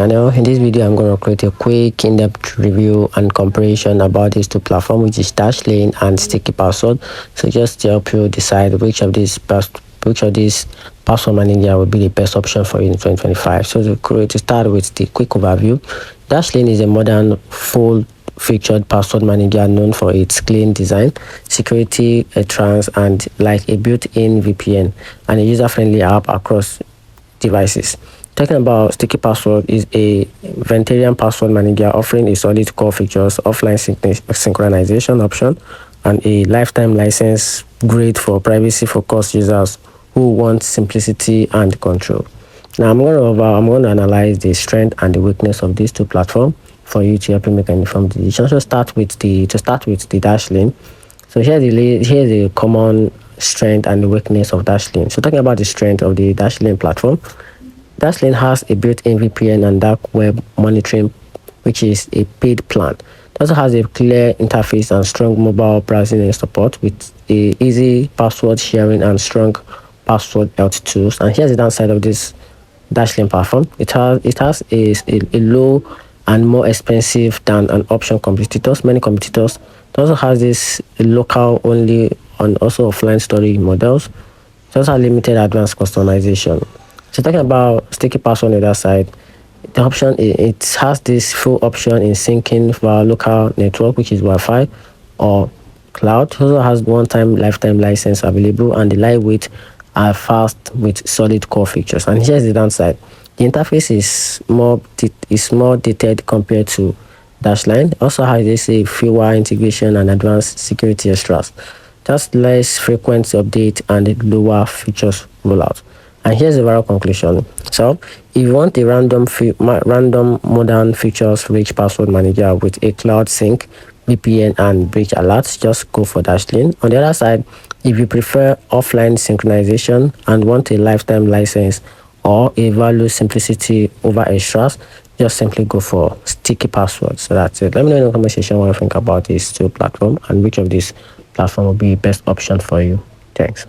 Channel. In this video, I'm going to create a quick in-depth review and comparison about these two platforms, which is Dashlane and Sticky Password. So just to help you decide which of these password manager will be the best option for you in 2025. So to start with the quick overview, Dashlane is a modern full-featured password manager known for its clean design, security, and like a built-in VPN and a user-friendly app across devices. Talking about Sticky Password is a veteran password manager offering a solid core features, offline synchronization option, and a lifetime license, great for privacy-focused users who want simplicity and control. Now I'm going to analyze the strength and the weakness of these two platforms for you to help you make an informed decision. So start with the Dashlane. So here's the common strength and the weakness of Dashlane. So talking about the strength of the Dashlane platform, Dashlane has a built-in VPN and dark web monitoring, which is a paid plan. It also has a clear interface and strong mobile browsing support with a easy password sharing and strong password health tools. And here's the downside of this Dashlane platform. It has a low and more expensive than an option competitors. Many competitors. It also has this local only and also offline storage models. It also has limited advanced customization. So talking about Sticky Password on the other side, the option it has this full option in syncing via local network, which is Wi-Fi or cloud. It also has one-time lifetime license available, and the lightweight are fast with solid core features. And here's the downside: the interface is more dated compared to Dashlane. It also has this fewer integration and advanced security extras, just less frequent update and lower features rollout. And here's the overall conclusion. So if you want a random modern features rich password manager with a cloud sync, VPN and breach alerts, just go for Dashlane. On the other side, if you prefer offline synchronization and want a lifetime license or a value simplicity over extras, just simply go for Sticky Password. So that's it. Let me know in the comment section what you think about these two platforms and which of these platforms will be best option for you. Thanks.